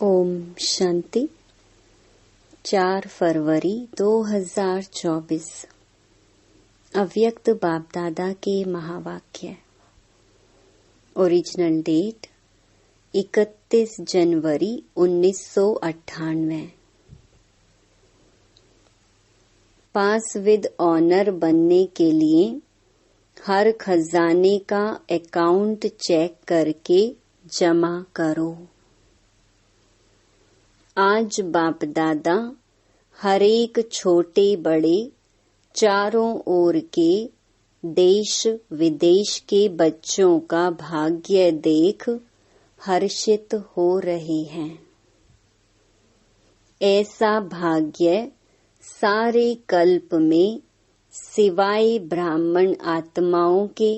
ओम शांति। 4 फरवरी 2024 अव्यक्त बाप दादा के महावाक्य। ओरिजिनल डेट 31 जनवरी 1998। पास विद ऑनर बनने के लिए हर खजाने का अकाउंट चेक करके जमा करो। आज बाप दादा हर एक छोटे बड़े चारों ओर के देश विदेश के बच्चों का भाग्य देख हर्षित हो रहे हैं। ऐसा भाग्य सारे कल्प में सिवाय ब्राह्मण आत्माओं के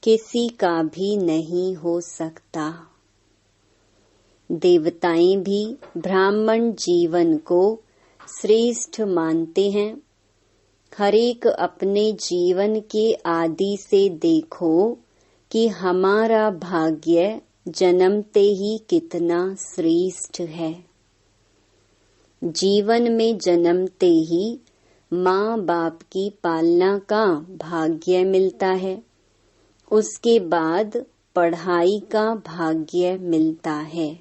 किसी का भी नहीं हो सकता। देवताएं भी ब्राह्मण जीवन को श्रेष्ठ मानते हैं। हर एक अपने जीवन के आदि से देखो कि हमारा भाग्य जन्मते ही कितना श्रेष्ठ है। जीवन में जन्मते ही माँ बाप की पालना का भाग्य मिलता है। उसके बाद पढ़ाई का भाग्य मिलता है।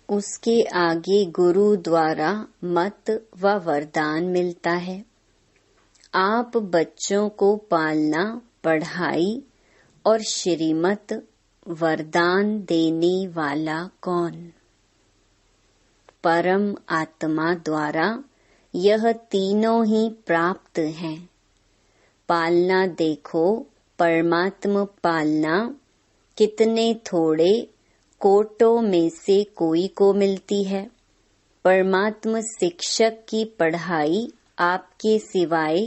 उसके आगे गुरु द्वारा मत व वरदान मिलता है। आप बच्चों को पालना, पढ़ाई और श्रीमत वरदान देने वाला कौन? परम आत्मा द्वारा यह तीनों ही प्राप्त हैं। पालना देखो, परमात्मा पालना कितने थोड़े कोटों में से कोई को मिलती है। परमात्मा शिक्षक की पढ़ाई आपके सिवाय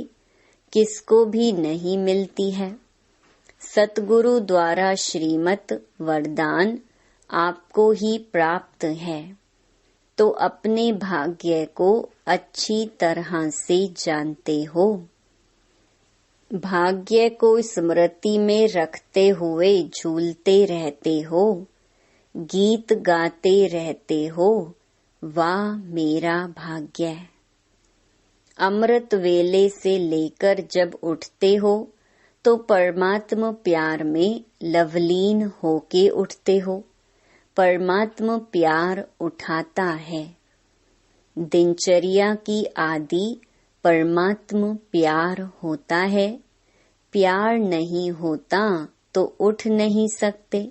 किसको भी नहीं मिलती है। सतगुरु द्वारा श्रीमत वरदान आपको ही प्राप्त है, तो अपने भाग्य को अच्छी तरह से जानते हो। भाग्य को स्मृति में रखते हुए झूलते रहते हो, गीत गाते रहते हो, वाह मेरा भाग्य। अमृत वेले से लेकर जब उठते हो तो परमात्मा प्यार में लवलीन होके उठते हो। परमात्मा प्यार उठाता है। दिनचर्या की आदि परमात्मा प्यार होता है। प्यार नहीं होता तो उठ नहीं सकते।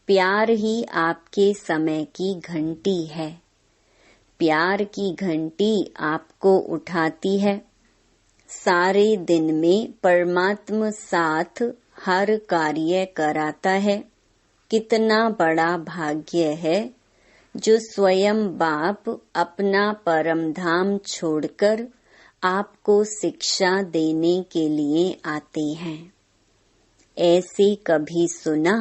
प्यार ही आपके समय की घंटी है। प्यार की घंटी आपको उठाती है। सारे दिन में परमात्मा साथ हर कार्य कराता है। कितना बड़ा भाग्य है जो स्वयं बाप अपना परम धाम छोड़कर आपको शिक्षा देने के लिए आते हैं। ऐसे कभी सुना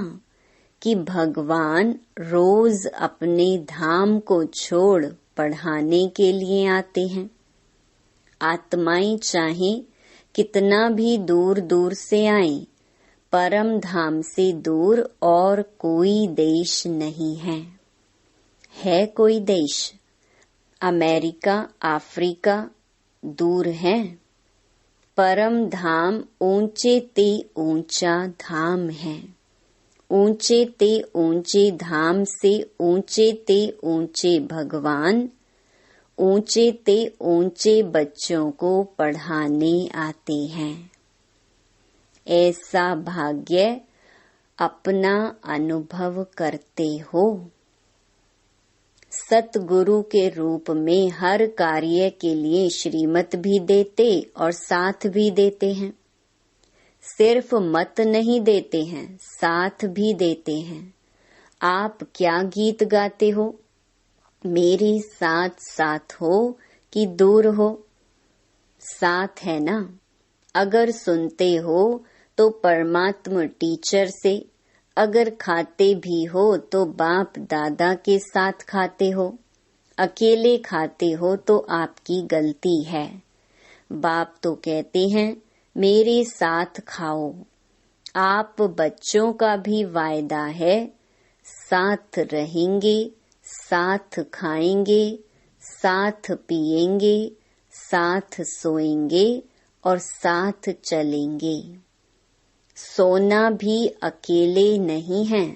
कि भगवान रोज अपने धाम को छोड़ पढ़ाने के लिए आते हैं? आत्माएं चाहे कितना भी दूर दूर से आएं, परम धाम से दूर और कोई देश नहीं है। है कोई देश? अमेरिका, अफ्रीका दूर है। परम धाम ऊंचे ते ऊंचा धाम है। ऊंचे ते ऊंचे धाम से ऊंचे ते ऊंचे भगवान, ऊंचे ते ऊंचे बच्चों को पढ़ाने आते हैं। ऐसा भाग्य अपना अनुभव करते हो। सतगुरु के रूप में हर कार्य के लिए श्रीमत भी देते और साथ भी देते हैं। सिर्फ मत नहीं देते हैं, साथ भी देते हैं। आप क्या गीत गाते हो? मेरे साथ साथ हो कि दूर हो? साथ है ना। अगर सुनते हो तो परमात्मा टीचर से, अगर खाते भी हो तो बाप दादा के साथ खाते हो। अकेले खाते हो तो आपकी गलती है। बाप तो कहते हैं मेरे साथ खाओ। आप बच्चों का भी वायदा है साथ रहेंगे, साथ खाएंगे, साथ पिएंगे, साथ सोएंगे और साथ चलेंगे। सोना भी अकेले नहीं है।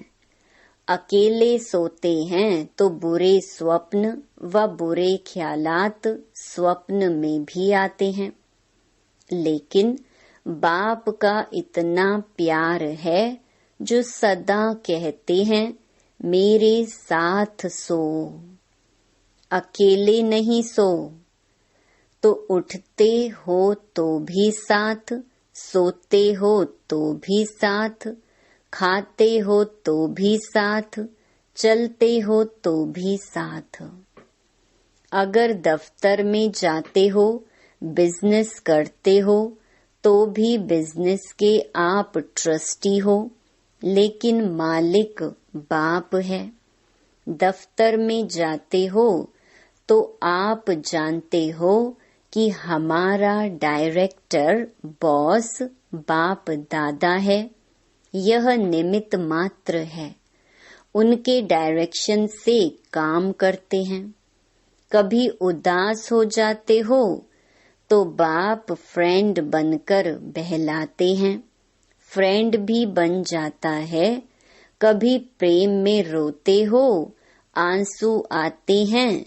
अकेले सोते हैं तो बुरे स्वप्न व बुरे ख्यालात स्वप्न में भी आते हैं। लेकिन बाप का इतना प्यार है जो सदा कहते हैं मेरे साथ सो। अकेले नहीं सो। तो उठते हो तो भी साथ, सोते हो तो भी साथ, खाते हो तो भी साथ, चलते हो तो भी साथ। अगर दफ्तर में जाते हो, बिजनेस करते हो, तो भी बिजनेस के आप ट्रस्टी हो, लेकिन मालिक बाप है। दफ्तर में जाते हो तो आप जानते हो कि हमारा डायरेक्टर बॉस बाप दादा है। यह निमित्त मात्र है। उनके डायरेक्शन से काम करते हैं। कभी उदास हो जाते हो तो बाप फ्रेंड बनकर बहलाते हैं। फ्रेंड भी बन जाता है। कभी प्रेम में रोते हो, आंसू आते हैं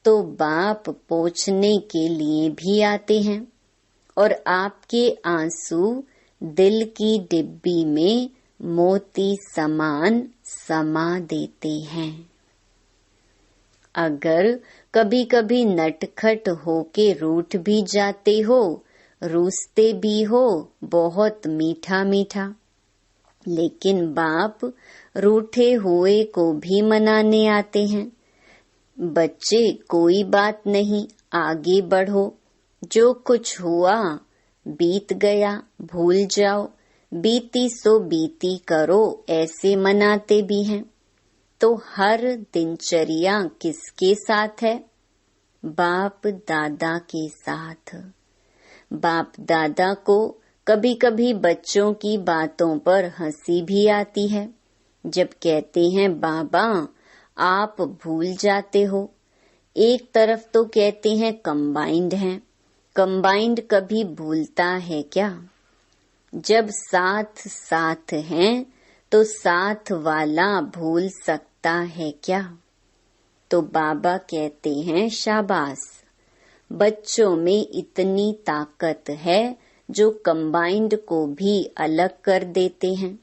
तो बाप पोंछने के लिए भी आते हैं और आपके आंसू दिल की डिब्बी में मोती समान समा देते हैं। अगर कभी कभी नटखट होके रूठ भी जाते हो, रूसते भी हो बहुत मीठा मीठा, लेकिन बाप रूठे हुए को भी मनाने आते हैं। बच्चे कोई बात नहीं, आगे बढ़ो, जो कुछ हुआ बीत गया, भूल जाओ, बीती सो बीती करो, ऐसे मनाते भी हैं। तो हर दिनचर्या किसके साथ है? बाप दादा के साथ। बाप दादा को कभी कभी बच्चों की बातों पर हंसी भी आती है। जब कहते हैं बाबा आप भूल जाते हो। एक तरफ तो कहते हैं कंबाइंड हैं। कंबाइंड कभी भूलता है क्या? जब साथ साथ हैं तो साथ वाला भूल सकता है क्या? तो बाबा कहते हैं शाबाश, बच्चों में इतनी ताकत है जो कंबाइंड को भी अलग कर देते हैं।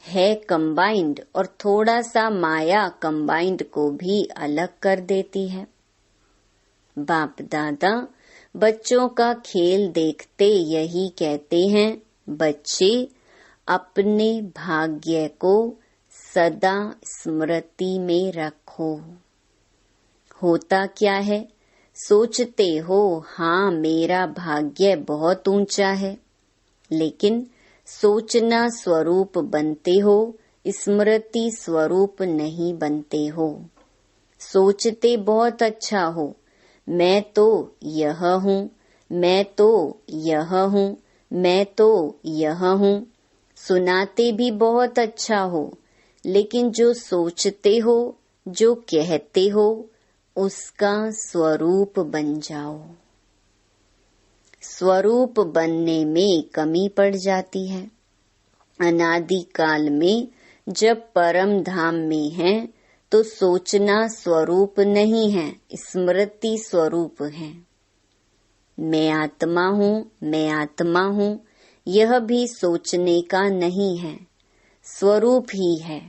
है कंबाइंड और थोड़ा सा माया कंबाइंड को भी अलग कर देती है। बाप दादा बच्चों का खेल देखते यही कहते हैं, बच्चे अपने भाग्य को सदा स्मृति में रखो। होता क्या है? सोचते हो हाँ मेरा भाग्य बहुत ऊंचा है, लेकिन सोचना स्वरूप बनते हो, स्मृति स्वरूप नहीं बनते हो। सोचते बहुत अच्छा हो, मैं तो यह हूँ, मैं तो यह हूँ, मैं तो यह हूँ। सुनाते भी बहुत अच्छा हो, लेकिन जो सोचते हो, जो कहते हो, उसका स्वरूप बन जाओ। स्वरूप बनने में कमी पड़ जाती है। अनादि काल में जब परम धाम में हैं, तो सोचना स्वरूप नहीं है, स्मृति स्वरूप है। मैं आत्मा हूँ, मैं आत्मा हूँ, यह भी सोचने का नहीं है, स्वरूप ही है।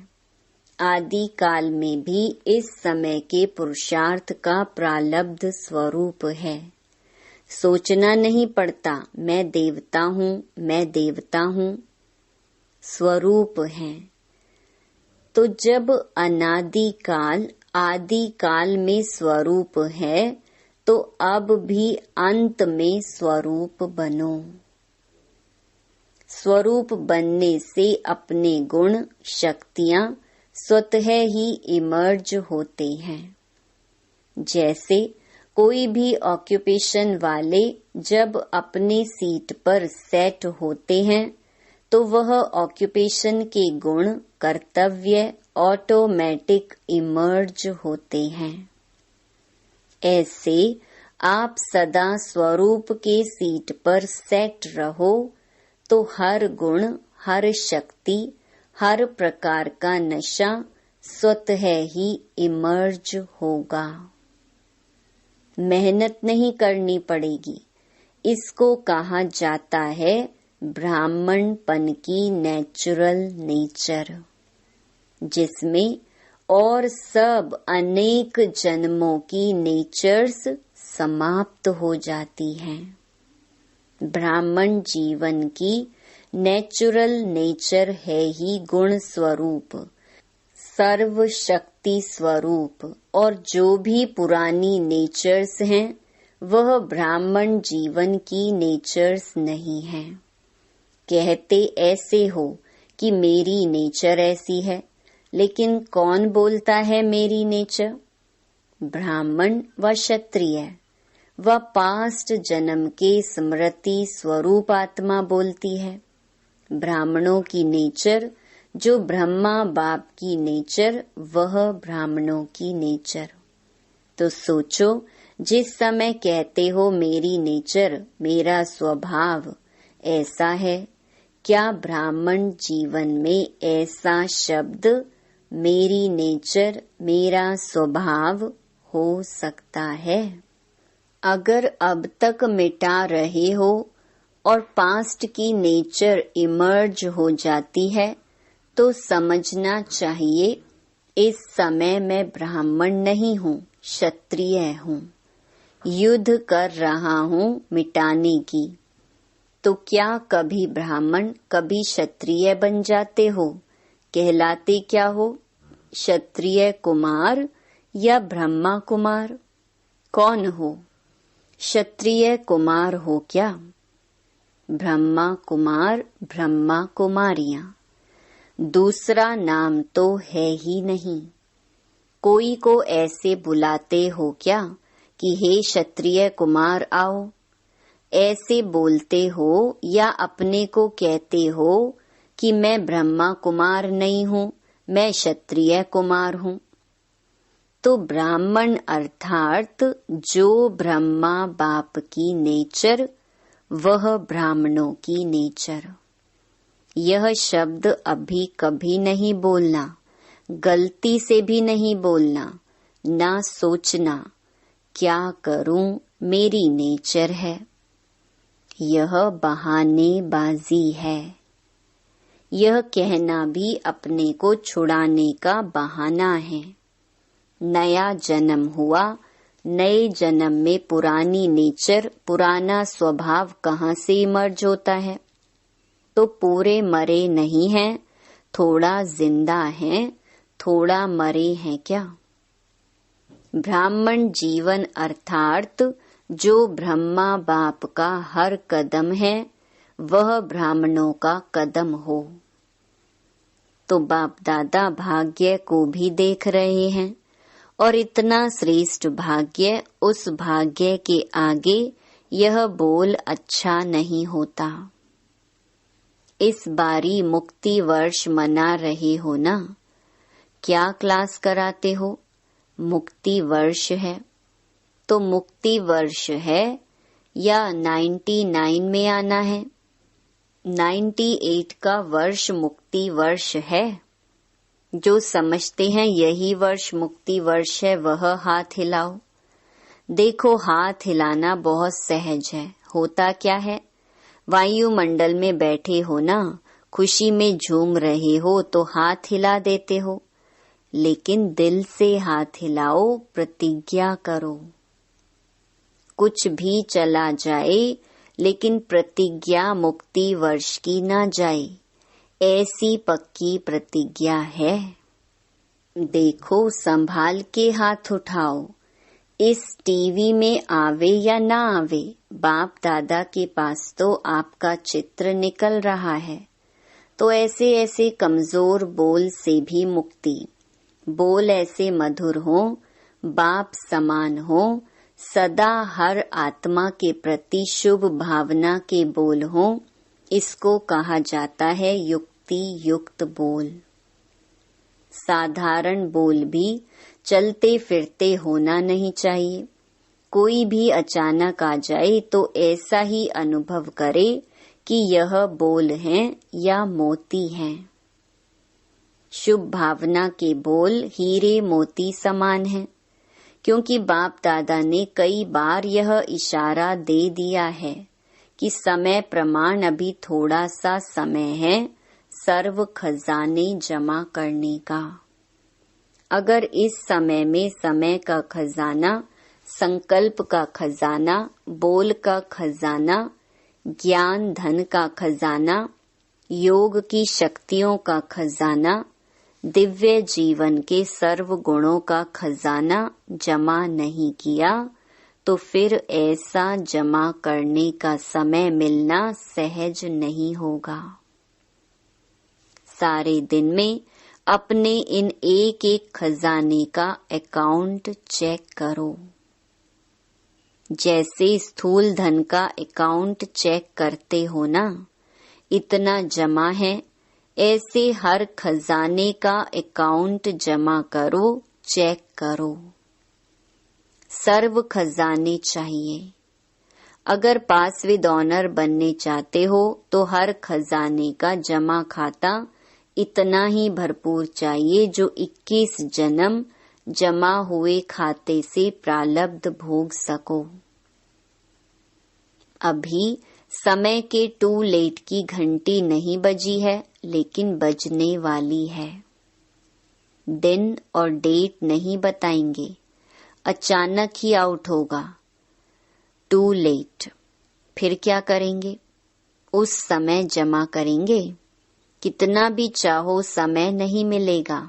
आदि काल में भी इस समय के पुरुषार्थ का प्रालब्ध स्वरूप है। सोचना नहीं पड़ता मैं देवता हूँ, मैं देवता हूँ, स्वरूप है। तो जब अनादि काल आदि काल में स्वरूप है, तो अब भी अंत में स्वरूप बनो। स्वरूप बनने से अपने गुण शक्तियाँ स्वतः ही इमर्ज होते हैं। जैसे कोई भी ऑक्यूपेशन वाले जब अपने सीट पर सेट होते हैं तो वह ऑक्यूपेशन के गुण कर्तव्य ऑटोमेटिक इमर्ज होते हैं। ऐसे आप सदा स्वरूप के सीट पर सेट रहो तो हर गुण, हर शक्ति, हर प्रकार का नशा स्वतः ही इमर्ज होगा। मेहनत नहीं करनी पड़ेगी। इसको कहा जाता है ब्राह्मणपन की नेचुरल नेचर, जिसमें और सब अनेक जन्मों की नेचर्स समाप्त हो जाती हैं। ब्राह्मण जीवन की नेचुरल नेचर है ही गुण स्वरूप, सर्व शक्ति स्वरूप, और जो भी पुरानी नेचर्स हैं वह ब्राह्मण जीवन की नेचर्स नहीं हैं। कहते ऐसे हो कि मेरी नेचर ऐसी है, लेकिन कौन बोलता है मेरी नेचर? ब्राह्मण व क्षत्रिय व पास्ट जन्म के स्मृति स्वरूप आत्मा बोलती है। ब्राह्मणों की नेचर, जो ब्रह्मा बाप की नेचर, वह ब्राह्मणों की नेचर। तो सोचो, जिस समय कहते हो मेरी नेचर, मेरा स्वभाव ऐसा है, क्या ब्राह्मण जीवन में ऐसा शब्द मेरी नेचर, मेरा स्वभाव हो सकता है? अगर अब तक मिटा रहे हो और पास्ट की नेचर इमर्ज हो जाती है तो समझना चाहिए इस समय मैं ब्राह्मण नहीं हूँ, क्षत्रिय हूँ। युद्ध कर रहा हूँ मिटाने की। तो क्या कभी ब्राह्मण कभी क्षत्रिय बन जाते हो? कहलाते क्या हो? क्षत्रिय कुमार या ब्रह्मा कुमार? कौन हो? क्षत्रिय कुमार हो क्या? ब्रह्मा कुमार, ब्रह्मा कुमारियां, दूसरा नाम तो है ही नहीं। कोई को ऐसे बुलाते हो क्या कि हे क्षत्रिय कुमार आओ? ऐसे बोलते हो या अपने को कहते हो कि मैं ब्रह्मा कुमार नहीं हूँ, मैं क्षत्रिय कुमार हूँ? तो ब्राह्मण अर्थात जो ब्रह्मा बाप की नेचर, वह ब्राह्मणों की नेचर। यह शब्द अभी कभी नहीं बोलना, गलती से भी नहीं बोलना, ना सोचना क्या करूं, मेरी नेचर है। यह बहानेबाजी है। यह कहना भी अपने को छुड़ाने का बहाना है। नया जन्म हुआ, नए जन्म में पुरानी नेचर, पुराना स्वभाव कहाँ से इमर्ज होता है? तो पूरे मरे नहीं हैं, थोड़ा जिंदा हैं, थोड़ा मरे हैं क्या? ब्राह्मण जीवन अर्थात जो ब्रह्मा बाप का हर कदम है, वह ब्राह्मणों का कदम हो। तो बाप दादा भाग्य को भी देख रहे हैं, और इतना श्रेष्ठ भाग्य, उस भाग्य के आगे यह बोल अच्छा नहीं होता। इस बारी मुक्ति वर्ष मना रहे हो ना? क्या क्लास कराते हो? मुक्ति वर्ष है। तो मुक्ति वर्ष है या 99 में आना है? 98 का वर्ष मुक्ति वर्ष है। जो समझते हैं यही वर्ष मुक्ति वर्ष है, वह हाथ हिलाओ। देखो, हाथ हिलाना बहुत सहज है। होता क्या है? वायुमंडल में बैठे हो ना, खुशी में झूम रहे हो तो हाथ हिला देते हो, लेकिन दिल से हाथ हिलाओ, प्रतिज्ञा करो। कुछ भी चला जाए, लेकिन प्रतिज्ञा मुक्ति वर्ष की ना जाए, ऐसी पक्की प्रतिज्ञा है। देखो, संभाल के हाथ उठाओ। इस टीवी में आवे या ना आवे, बाप दादा के पास तो आपका चित्र निकल रहा है। तो ऐसे ऐसे कमजोर बोल से भी मुक्ति। बोल ऐसे मधुर हो, बाप समान हो, सदा हर आत्मा के प्रति शुभ भावना के बोल हो, इसको कहा जाता है युक्ति युक्त बोल। साधारण बोल भी चलते फिरते होना नहीं चाहिए। कोई भी अचानक आ जाए तो ऐसा ही अनुभव करे कि यह बोल हैं या मोती हैं। शुभ भावना के बोल हीरे मोती समान हैं, क्योंकि बाप दादा ने कई बार यह इशारा दे दिया है कि समय प्रमाण अभी थोड़ा सा समय है सर्व खजाने जमा करने का। अगर इस समय में समय का खजाना, संकल्प का खजाना, बोल का खजाना, ज्ञान धन का खजाना, योग की शक्तियों का खजाना, दिव्य जीवन के सर्व गुणों का खजाना जमा नहीं किया तो फिर ऐसा जमा करने का समय मिलना सहज नहीं होगा। सारे दिन में अपने इन एक एक खजाने का अकाउंट चेक करो। जैसे स्थूल धन का अकाउंट चेक करते हो ना, इतना जमा है, ऐसे हर खजाने का अकाउंट जमा करो, चेक करो। सर्व खजाने चाहिए। अगर पास विद ऑनर बनने चाहते हो तो हर खजाने का जमा खाता इतना ही भरपूर चाहिए जो 21 जन्म जमा हुए खाते से प्रारब्ध भोग सको। अभी समय के टू लेट की घंटी नहीं बजी है, लेकिन बजने वाली है। दिन और डेट नहीं बताएंगे, अचानक ही आउट होगा। Too late. फिर क्या करेंगे? उस समय जमा करेंगे। कितना भी चाहो समय नहीं मिलेगा।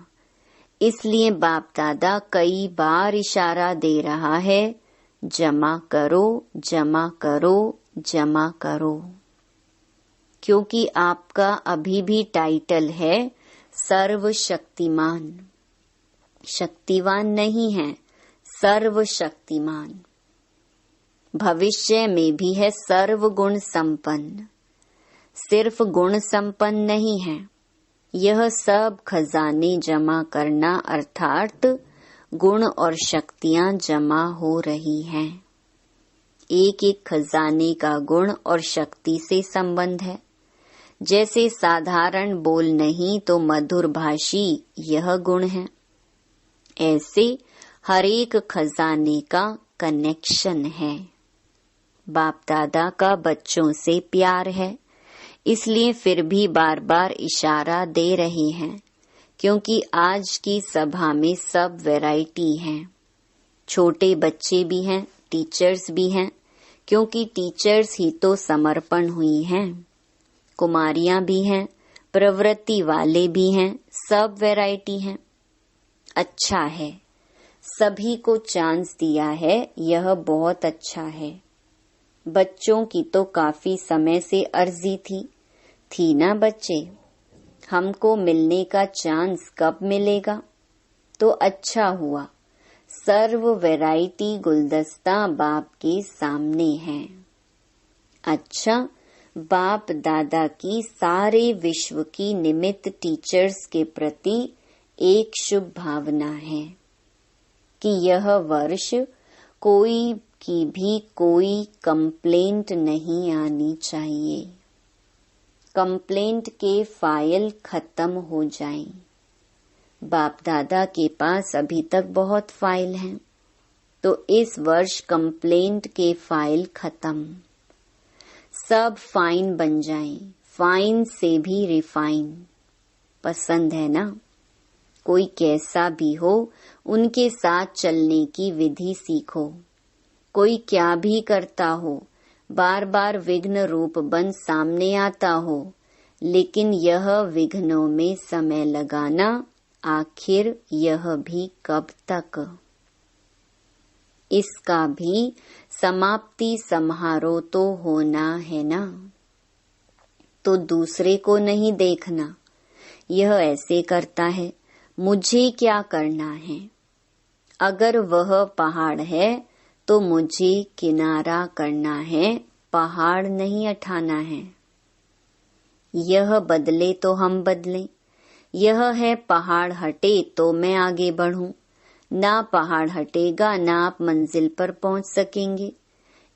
इसलिए बाप दादा कई बार इशारा दे रहा है, जमा करो, जमा करो, जमा करो। क्योंकि आपका अभी भी टाइटल है सर्वशक्तिमान। शक्तिवान नहीं है, सर्वशक्तिमान। भविष्य में भी है सर्व गुण संपन्न। सिर्फ गुण संपन्न नहीं है। यह सब खजाने जमा करना अर्थात गुण और शक्तियां जमा हो रही हैं। एक एक खजाने का गुण और शक्ति से संबंध है। जैसे साधारण बोल नहीं तो मधुर भाषी यह गुण है, ऐसे हर एक खजाने का कनेक्शन है। बाप दादा का बच्चों से प्यार है, इसलिए फिर भी बार बार इशारा दे रहे हैं, क्योंकि आज की सभा में सब वैरायटी है। छोटे बच्चे भी हैं, टीचर्स भी हैं, क्योंकि टीचर्स ही तो समर्पण हुई हैं। कुमारियां भी हैं, प्रवृत्ति वाले भी हैं, सब वैरायटी हैं। अच्छा है, सभी को चांस दिया है, यह बहुत अच्छा है। बच्चों की तो काफी समय से अर्जी थी ना बच्चे, हमको मिलने का चांस कब मिलेगा? तो अच्छा हुआ, सर्व वैरायटी गुलदस्ता बाप के सामने है। अच्छा, बाप दादा की सारे विश्व की निमित्त टीचर्स के प्रति एक शुभ भावना है कि यह वर्ष कोई की भी कोई कंप्लेंट नहीं आनी चाहिए। कंप्लेंट के फाइल खत्म हो जाएं। बाप दादा के पास अभी तक बहुत फाइल हैं, तो इस वर्ष कंप्लेंट के फाइल खत्म। सब फाइन बन जाएं, फाइन से भी रिफाइन। पसंद है ना? कोई कैसा भी हो, उनके साथ चलने की विधि सीखो। कोई क्या भी करता हो, बार बार विघ्न रूप बन सामने आता हो, लेकिन यह विघ्नों में समय लगाना, आखिर यह भी कब तक? इसका भी समाप्ति समारोह तो होना है ना। तो दूसरे को नहीं देखना, यह ऐसे करता है, मुझे क्या करना है। अगर वह पहाड़ है तो मुझे किनारा करना है, पहाड़ नहीं उठाना है। यह बदले तो हम बदलें। यह है पहाड़ हटे तो मैं आगे बढ़ूं। ना पहाड़ हटेगा ना आप मंजिल पर पहुंच सकेंगे।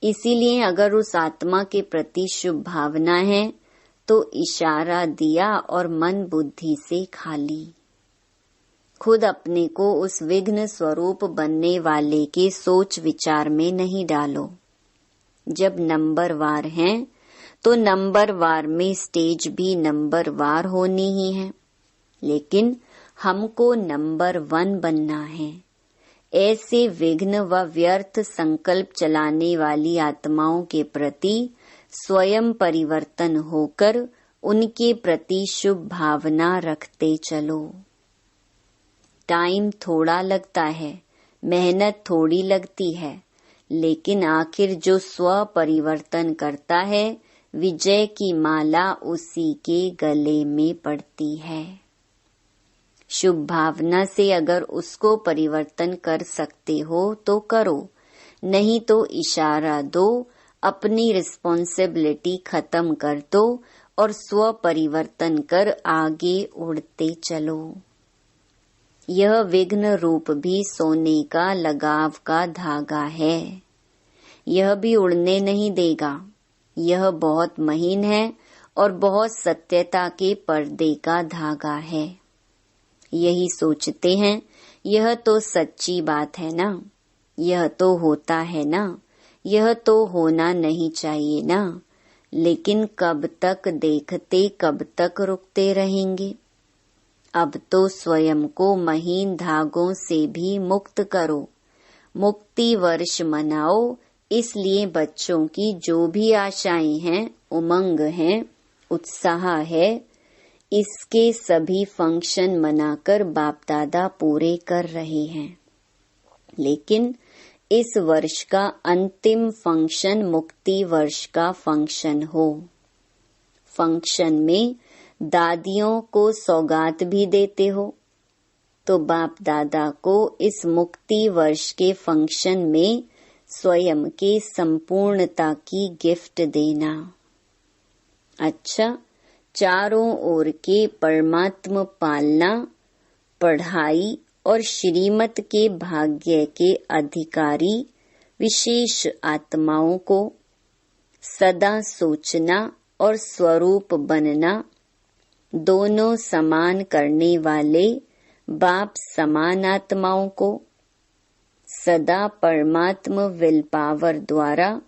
इसीलिए अगर उस आत्मा के प्रति शुभ भावना है तो इशारा दिया और मन बुद्धि से खाली। खुद अपने को उस विघ्न स्वरूप बनने वाले के सोच विचार में नहीं डालो। जब नंबरवार हैं तो नंबरवार में स्टेज भी नंबरवार होनी ही है, लेकिन हमको नंबर 1 बनना है। ऐसे विघ्न व व्यर्थ संकल्प चलाने वाली आत्माओं के प्रति स्वयं परिवर्तन होकर उनके प्रति शुभ भावना रखते चलो। टाइम थोड़ा लगता है, मेहनत थोड़ी लगती है, लेकिन आखिर जो स्व परिवर्तन करता है विजय की माला उसी के गले में पड़ती है। शुभ भावना से अगर उसको परिवर्तन कर सकते हो तो करो, नहीं तो इशारा दो, अपनी रिस्पॉन्सिबिलिटी खत्म कर दो और स्व परिवर्तन कर आगे उड़ते चलो। यह विघ्न रूप भी सोने का लगाव का धागा है। यह भी उड़ने नहीं देगा। यह बहुत महीन है और बहुत सत्यता के पर्दे का धागा है। यही सोचते हैं यह तो सच्ची बात है ना, यह तो होता है ना, यह तो होना नहीं चाहिए ना, लेकिन कब तक देखते, कब तक रुकते रहेंगे। अब तो स्वयं को महीन धागों से भी मुक्त करो। मुक्ति वर्ष मनाओ। इसलिए बच्चों की जो भी आशाएं हैं, उमंग हैं, उत्साह है, इसके सभी फंक्शन मनाकर बाप दादा पूरे कर रहे हैं। लेकिन इस वर्ष का अंतिम फंक्शन मुक्ति वर्ष का फंक्शन हो। फंक्शन में दादियों को सौगात भी देते हो, तो बाप दादा को इस मुक्ति वर्ष के फंक्शन में स्वयं के संपूर्णता की गिफ्ट देना। अच्छा, चारों ओर के परमात्म पालना, पढ़ाई और श्रीमत के भाग्य के अधिकारी विशेष आत्माओं को सदा सोचना और स्वरूप बनना, दोनों समान करने वाले बाप समान आत्माओं को सदा परमात्म विल पावर द्वारा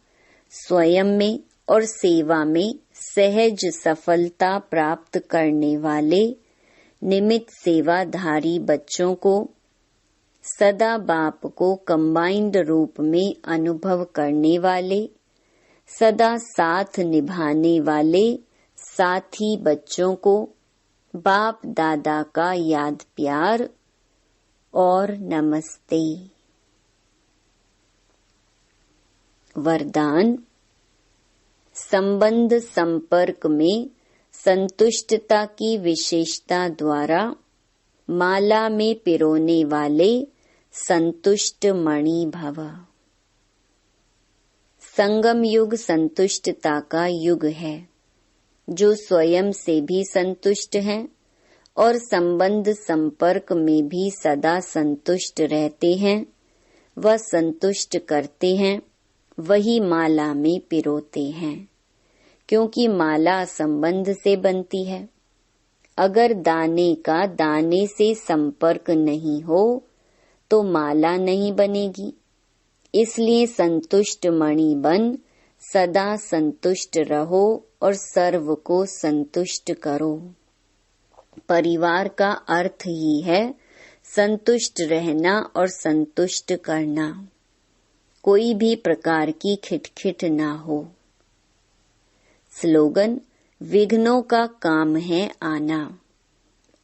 स्वयं में और सेवा में सहज सफलता प्राप्त करने वाले निमित्त सेवाधारी बच्चों को सदा बाप को कंबाइंड रूप में अनुभव करने वाले, सदा साथ निभाने वाले साथी बच्चों को बाप दादा का याद प्यार और नमस्ते। वरदान। संबंध संपर्क में संतुष्टता की विशेषता द्वारा माला में पिरोने वाले संतुष्ट मणि भव। संगम युग संतुष्टता का युग है। जो स्वयं से भी संतुष्ट हैं और संबंध संपर्क में भी सदा संतुष्ट रहते हैं, वह संतुष्ट करते हैं, वही माला में पिरोते हैं, क्योंकि माला संबंध से बनती है। अगर दाने का दाने से संपर्क नहीं हो तो माला नहीं बनेगी। इसलिए संतुष्ट मणि बन सदा संतुष्ट रहो और सर्व को संतुष्ट करो। परिवार का अर्थ ही है संतुष्ट रहना और संतुष्ट करना। कोई भी प्रकार की खिटखिट ना हो। स्लोगन। विघ्नों का काम है आना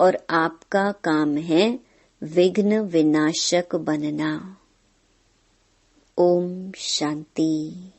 और आपका काम है विघ्न विनाशक बनना। ओम शांति।